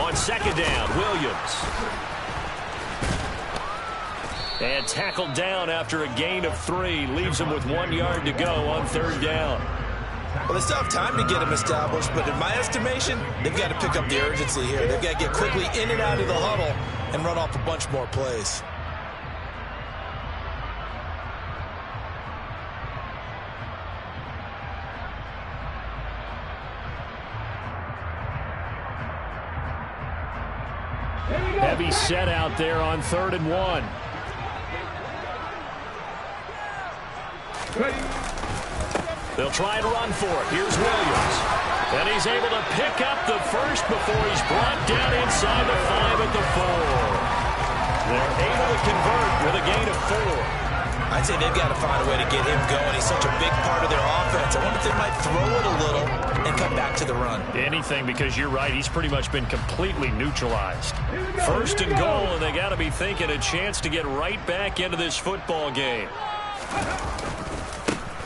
On second down, Williams. And tackled down after a gain of 3. Leaves him with 1 yard to go on third down. Well, they still have time to get him established, but in my estimation, they've got to pick up the urgency here. They've got to get quickly in and out of the huddle and run off a bunch more plays. Heavy set out there on 3rd and 1. They'll try and run for it. Here's Williams. And he's able to pick up the first before he's brought down inside the 5 at the 4. They're able to convert with a gain of 4. I'd say they've got to find a way to get him going. He's such a big part of their offense. I wonder if they might throw it a little and come back to the run. Anything, because you're right. He's pretty much been completely neutralized. 1st and goal, and they got to be thinking a chance to get right back into this football game.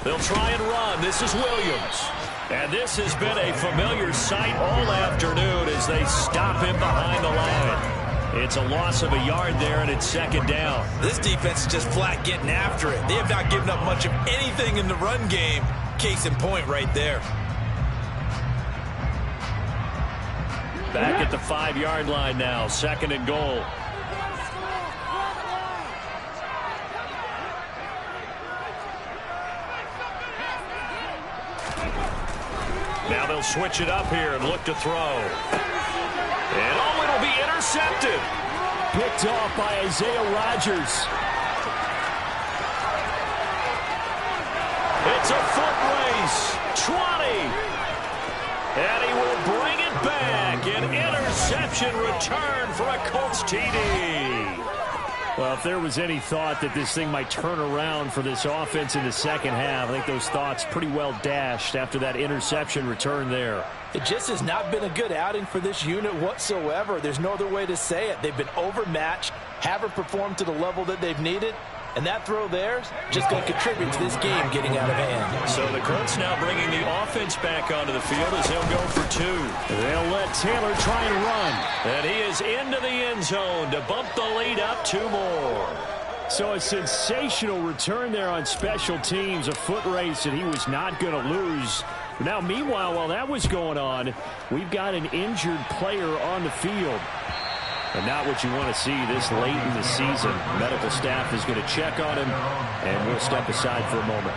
They'll try and run. This is Williams. And this has been a familiar sight all afternoon as they stop him behind the line. It's a loss of a yard there, and it's 2nd down. This defense is just flat getting after it. They have not given up much of anything in the run game. Case in point right there. Back at the 5-yard line now. 2nd and goal. Now they'll switch it up here and look to throw. And oh, it'll be intercepted. Picked off by Isaiah Rodgers. It's a foot race. 20. And he will bring it back. An interception return for a Colts TD. Well, if there was any thought that this thing might turn around for this offense in the second half, I think those thoughts pretty well dashed after that interception return there. It just has not been a good outing for this unit whatsoever. There's no other way to say it. They've been overmatched, haven't performed to the level that they've needed, and that throw there is just going to contribute to this game getting out of hand. So the Colts now bringing the offense back onto the field as they'll go for 2. They'll let Taylor try and run. And he is into the end zone to bump the lead up 2 more. So a sensational return there on special teams, a foot race that he was not going to lose. Now, meanwhile, while that was going on, we've got an injured player on the field. And not what you want to see this late in the season. Medical staff is going to check on him, and we'll step aside for a moment.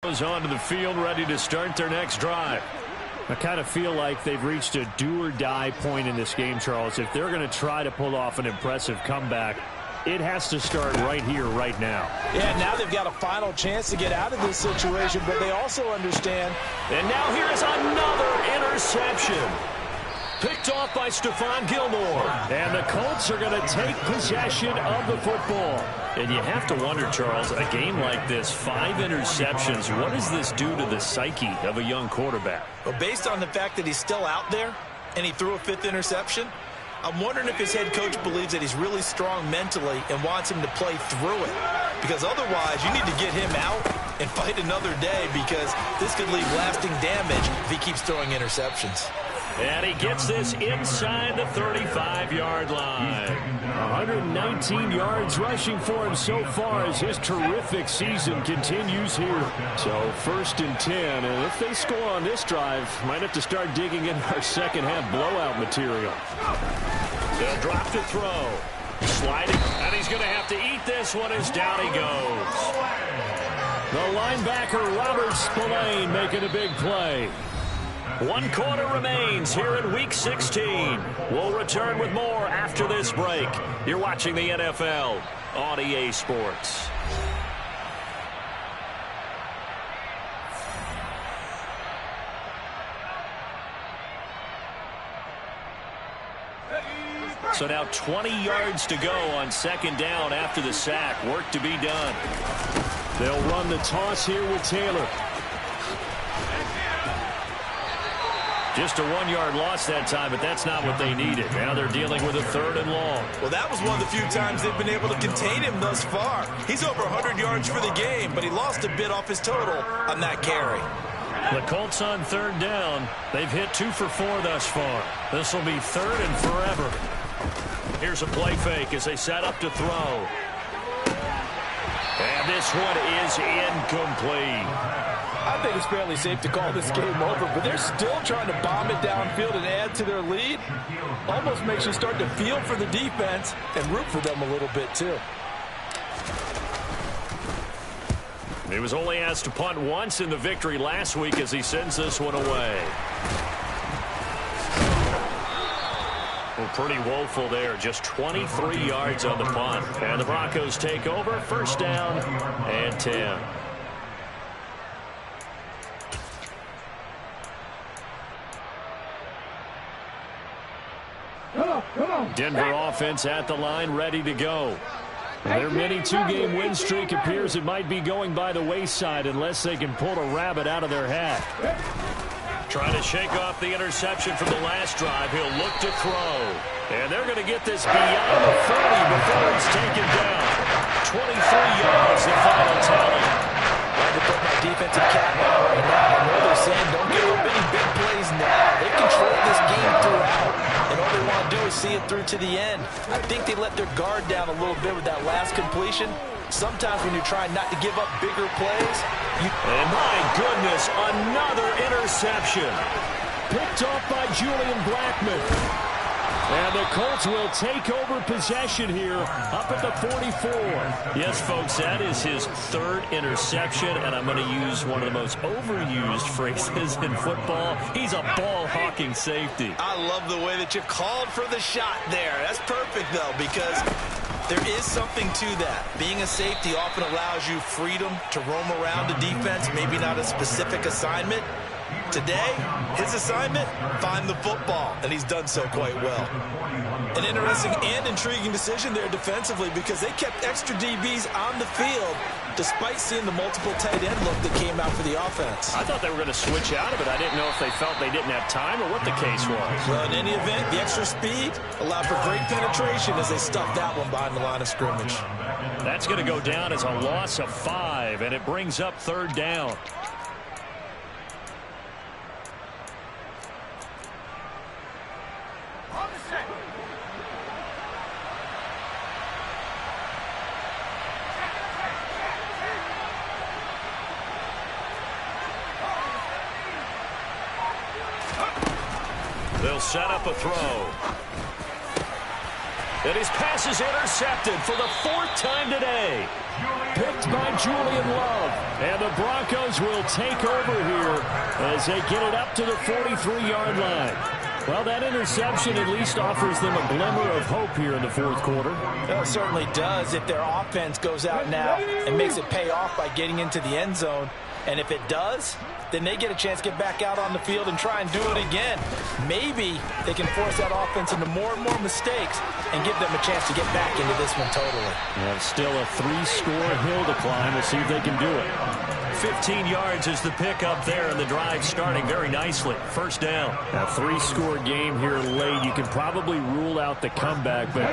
Goes onto the field, ready to start their next drive. I kind of feel like they've reached a do-or-die point in this game, Charles. If they're going to try to pull off an impressive comeback, it has to start right here, right now. Yeah, now they've got a final chance to get out of this situation, but they also understand. And now here is another interception. Picked off by Stephon Gilmore. And the Colts are going to take possession of the football. And you have to wonder, Charles, a game like this, 5 interceptions, what does this do to the psyche of a young quarterback? Well, based on the fact that he's still out there and he threw a 5th interception, I'm wondering if his head coach believes that he's really strong mentally and wants him to play through it. Because otherwise, you need to get him out and fight another day, because this could leave lasting damage if he keeps throwing interceptions. And he gets this inside the 35-yard line. 119 yards rushing for him so far as his terrific season continues here. So 1st and 10, and if they score on this drive, might have to start digging in our second half blowout material. They'll drop to throw. Sliding, and he's going to have to eat this one as down he goes. The linebacker, Robert Spillane, making a big play. 1 quarter remains here in Week 16. We'll return with more after this break. You're watching the NFL on EA Sports. So now 20 yards to go on 2nd down after the sack. Work to be done. They'll run the toss here with Taylor. Just a 1-yard loss that time, but that's not what they needed. Now they're dealing with a 3rd and long. Well, that was one of the few times they've been able to contain him thus far. He's over 100 yards for the game, but he lost a bit off his total on that carry. The Colts on 3rd down. They've hit 2 for 4 thus far. This will be 3rd and forever. Here's a play fake as they set up to throw. And this one is incomplete. I think it's fairly safe to call this game over, but they're still trying to bomb it downfield and add to their lead. Almost makes you start to feel for the defense and root for them a little bit, too. He was only asked to punt once in the victory last week as he sends this one away. Well, pretty woeful there. Just 23 yards on the punt. And the Broncos take over. 1st down and 10. Denver offense at the line, ready to go. Their mini 2-game win streak appears it might be going by the wayside unless they can pull a rabbit out of their hat. Trying to shake off the interception from the last drive. He'll look to throw. And they're going to get this beyond the 40 before it's taken down. 23 yards, the final tally. Trying to put my defensive cap on right now. I know they're saying don't give up any big plays now. They control this game throughout. And all they want to do is see it through to the end. I think they let their guard down a little bit with that last completion. Sometimes when you're trying not to give up bigger plays, and my goodness, another interception. Picked off by Julian Blackmon. And the Colts will take over possession here up at the 44. Yes, folks, that is his 3rd interception, and I'm going to use one of the most overused phrases in football. He's a ball-hawking safety. I love the way that you called for the shot there. That's perfect, though, because there is something to that. Being a safety often allows you freedom to roam around the defense, maybe not a specific assignment. Today, his assignment, find the football, and he's done so quite well. An interesting and intriguing decision there defensively because they kept extra DBs on the field despite seeing the multiple tight end look that came out for the offense. I thought they were going to switch out of it. I didn't know if they felt they didn't have time or what the case was. Well, in any event, the extra speed allowed for great penetration as they stuffed that one behind the line of scrimmage. That's going to go down as a loss of 5, and it brings up 3rd down. They'll set up a throw. And his pass is intercepted for the 4th time today. Picked by Julian Love. And the Broncos will take over here as they get it up to the 43-yard line. Well, that interception at least offers them a glimmer of hope here in the 4th quarter. Well, it certainly does if their offense goes out now and makes it pay off by getting into the end zone. And if it does, then they get a chance to get back out on the field and try and do it again. Maybe they can force that offense into more and more mistakes and give them a chance to get back into this one totally. Yeah, still a 3-score hill to climb. We'll see if they can do it. 15 yards is the pickup there, and the drive starting very nicely. 1st down. A 3-score game here late. You can probably rule out the comeback, but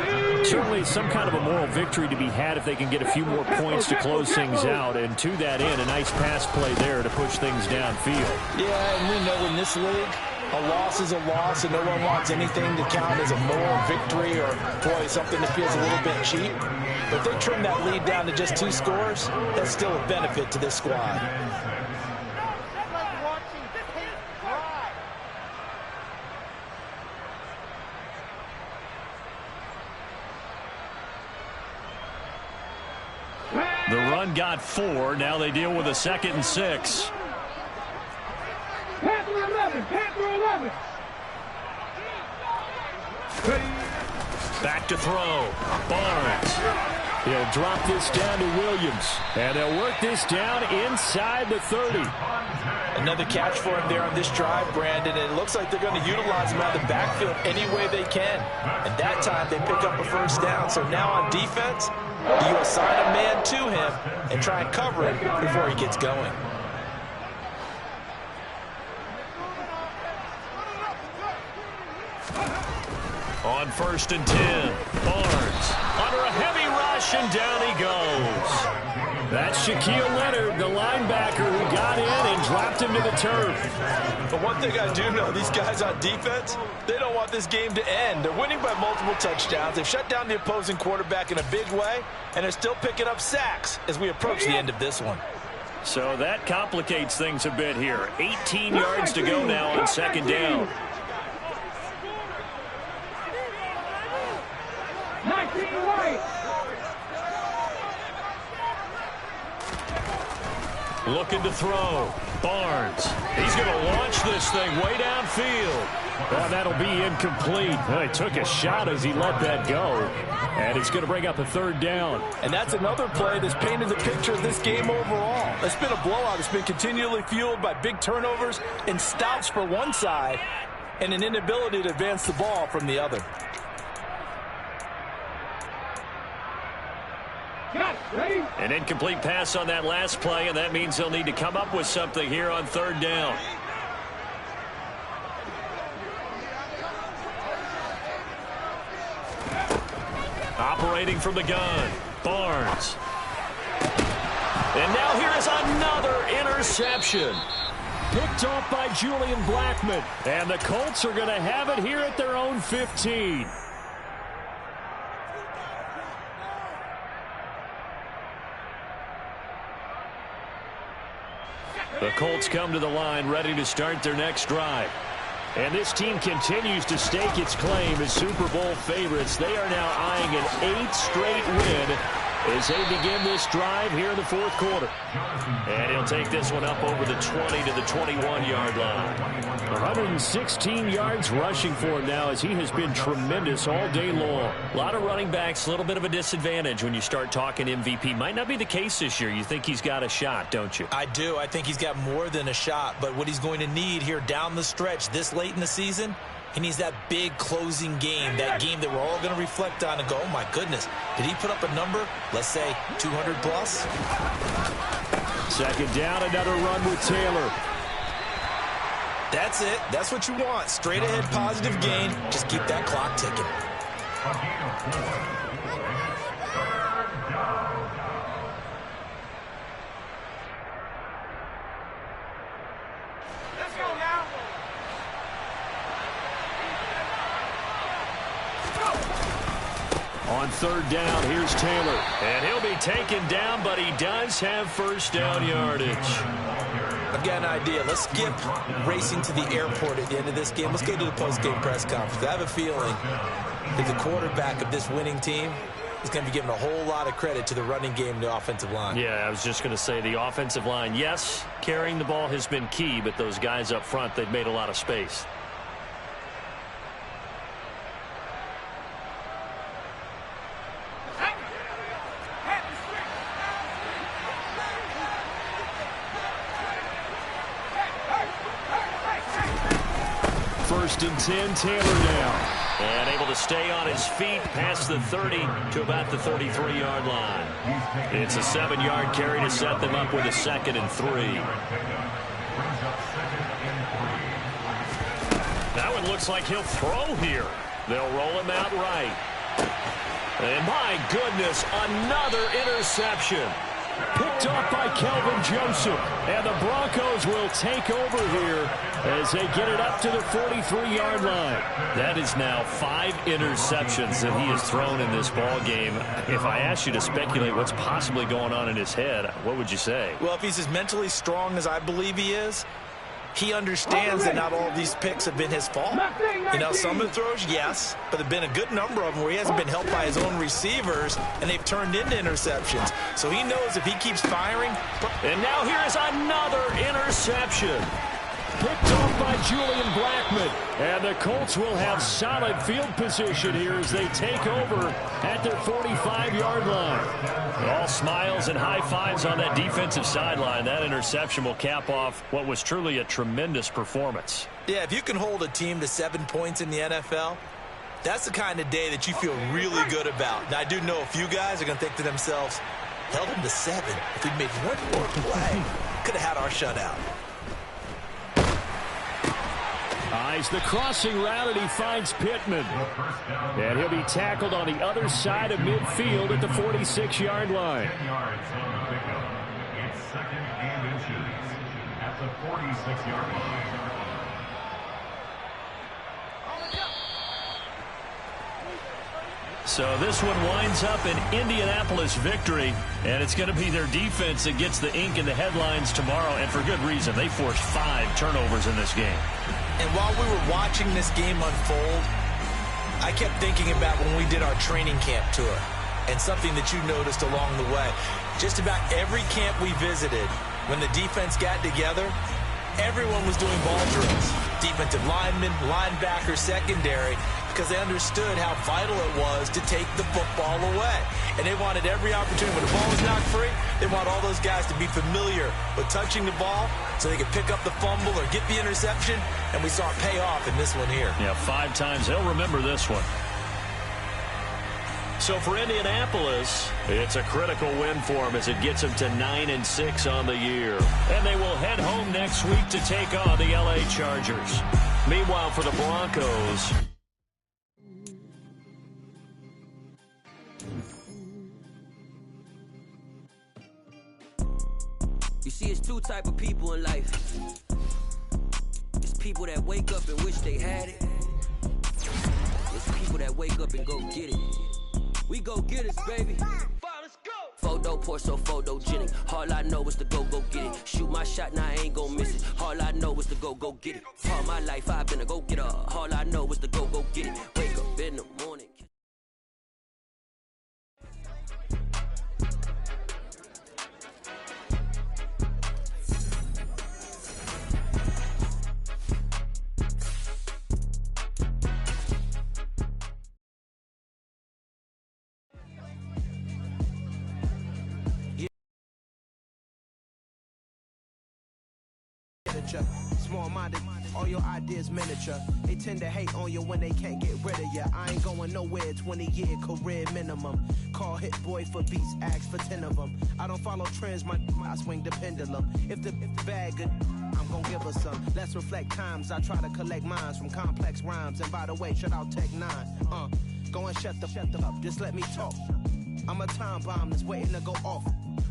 certainly some kind of a moral victory to be had if they can get a few more points to close things out. And to that end, a nice pass play there to push things downfield. Yeah, and we know in this league, a loss is a loss, and no one wants anything to count as a moral victory or, boy, something that feels a little bit cheap. But if they trim that lead down to just 2 scores, that's still a benefit to this squad. The run got 4. Now they deal with a 2nd and 6. Back to throw. Barnes. He'll drop this down to Williams. And they'll work this down inside the 30. Another catch for him there on this drive, Brandon. And it looks like they're going to utilize him out of the backfield any way they can. And that time they pick up a 1st down. So now on defense, you assign a man to him and try and cover him before he gets going. On 1st and 10, Barnes under a heavy rush, and down he goes. That's Shaquille Leonard, the linebacker, who got in and dropped him to the turf. But one thing I do know, these guys on defense, they don't want this game to end. They're winning by multiple touchdowns. They've shut down the opposing quarterback in a big way, and they're still picking up sacks as we approach the end of this one. So that complicates things a bit here. 18 yards to go now on 2nd down. Looking to throw. Barnes. He's going to launch this thing way downfield. Oh, that'll be incomplete. Well, he took a shot as he let that go. And it's going to bring up a 3rd down. And that's another play that's painted the picture of this game overall. It's been a blowout. It's been continually fueled by big turnovers and stops for one side and an inability to advance the ball from the other. An incomplete pass on that last play, and that means they'll need to come up with something here on 3rd down. Operating from the gun, Barnes. And now here is another interception. Picked off by Julian Blackmon. And the Colts are going to have it here at their own 15. The Colts come to the line ready to start their next drive. And this team continues to stake its claim as Super Bowl favorites. They are now eyeing an 8th straight win as they begin this drive here in the 4th quarter. And he'll take this one up over the 20 to the 21-yard line. 116 yards rushing for him now as he has been tremendous all day long. A lot of running backs, a little bit of a disadvantage when you start talking MVP. Might not be the case this year. You think he's got a shot, don't you? I do. I think he's got more than a shot. But what he's going to need here down the stretch this late in the season, he needs that big closing game, that game that we're all going to reflect on and go, oh, my goodness, did he put up a number, let's say, 200 plus? 2nd down, another run with Taylor. That's it. That's what you want. Straight ahead positive gain. Just keep that clock ticking. Let's go now. On 3rd down, here's Taylor. And he'll be taken down, but he does have 1st down yardage. I've got an idea. Let's skip racing to the airport at the end of this game. Let's go to the post-game press conference. I have a feeling that the quarterback of this winning team is going to be giving a whole lot of credit to the running game and the offensive line. Yeah, I was just going to say the offensive line, yes, carrying the ball has been key, but those guys up front, they've made a lot of space. First and 10, Taylor now. And able to stay on his feet past the 30 to about the 33-yard line. It's a 7-yard carry to set them up with a 2nd and 3. That one looks like he'll throw here. They'll roll him out right. And my goodness, another interception. Picked off by Kelvin Joseph. And the Broncos will take over here as they get it up to the 43-yard line. That is now 5 interceptions that he has thrown in this ball game. If I asked you to speculate what's possibly going on in his head, what would you say? Well, if he's as mentally strong as I believe he is, he understands that not all of these picks have been his fault. You know, some of the throws, yes, but there have been a good number of them where he hasn't been helped by his own receivers, and they've turned into interceptions. So he knows if he keeps firing. And now here is another interception. Picked off by Julian Blackmon. And the Colts will have solid field position here as they take over at their 45-yard line. All smiles and high fives on that defensive sideline. That interception will cap off what was truly a tremendous performance. Yeah, if you can hold a team to 7 points in the NFL, that's the kind of day that you feel really good about. Now, I do know a few guys are going to think to themselves, held them to 7. If we made one more play, could have had our shutout. tries the crossing route, and he finds Pittman. And he'll be tackled on the other side of midfield at the 46-yard line. 10 yards on the pickup. It's second and inches at the 46-yard line. So this one winds up an Indianapolis victory, and it's going to be their defense that gets the ink in the headlines tomorrow, and for good reason. They forced 5 turnovers in this game. And while we were watching this game unfold, I kept thinking about when we did our training camp tour and something that you noticed along the way. Just about every camp we visited, when the defense got together, everyone was doing ball drills. Defensive linemen, linebackers, secondary, because they understood how vital it was to take the football away. And they wanted every opportunity. When the ball was knocked free, they want all those guys to be familiar with touching the ball so they could pick up the fumble or get the interception. And we saw it pay off in this one here. Yeah, 5 times. They'll remember this one. So for Indianapolis, it's a critical win for them as it gets them to 9-6 on the year. And they will head home next week to take on the LA Chargers. Meanwhile, for the Broncos, you see, it's 2 type of people in life. It's people that wake up and wish they had it. It's people that wake up and go get it. We go get it, baby. Let's go. Photo pour so photogenic. All I know is to go get it. Shoot my shot, now I ain't gon' miss it. All I know is to go get it. All my life I've been a go getter. All I know is to go get it. Wake up in the morning. Small-minded, all your ideas miniature. They tend to hate on you when they can't get rid of you. I ain't going nowhere, 20-year career minimum. Call hit boy for beats, ask for 10 of them. I don't follow trends, I swing the pendulum. If the bag good, I'm gonna give her some. Let's reflect times, I try to collect minds from complex rhymes. And by the way, shout out Tech 9. Go and shut the up, just let me talk. I'm a time bomb that's waiting to go off.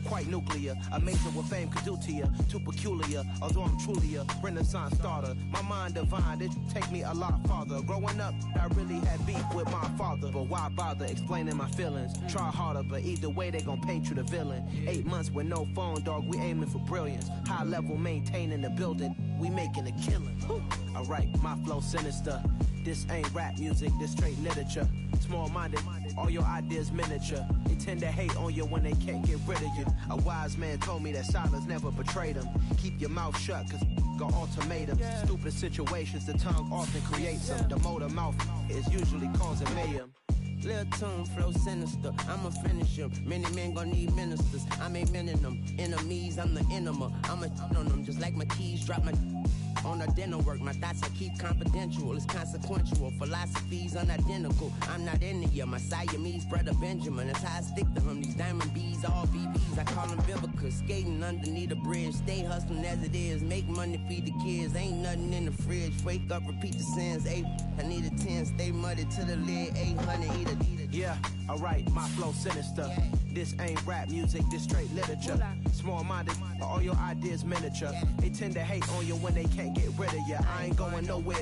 Quite nuclear, amazing what fame could do to you. Too peculiar, although I'm truly a renaissance starter. My mind divine, it take me a lot farther. Growing up, I really had beef with my father. But why bother explaining my feelings? Try harder, but either way they gon' paint you the villain. 8 months with no phone, dog, we aiming for brilliance. High level maintaining the building, we making a killing. Alright, my flow sinister. This ain't rap music, this straight literature. Small-minded, all your ideas miniature. They tend to hate on you when they can't get rid of you. A wise man told me that silence never betrayed him. Keep your mouth shut, cause got ultimatums. Stupid situations, the tongue often creates them. The motor mouth is usually causing mayhem. Lil' tune, flow sinister, I'ma finish him. Many men gon' need ministers, I'm aiming them. Enemies, I'm the enema. I'ma on them, just like my keys, drop my on the dinner work. My thoughts I keep confidential, it's consequential. Philosophies unidentical, I'm not into you. My Siamese brother Benjamin, that's how I stick to him. These diamond bees, all BBs, I call them Vivica. Skating underneath the bridge, stay hustling as it is. Make money, feed the kids, ain't nothing in the fridge. Wake up, repeat the sins, 8, I need a 10. Stay muddy to the lid, 800, eat a. Yeah, alright, my flow sinister. This ain't rap music, this straight literature. Small-minded, all your ideas miniature. They tend to hate on you when they can't get rid of you. I ain't going nowhere.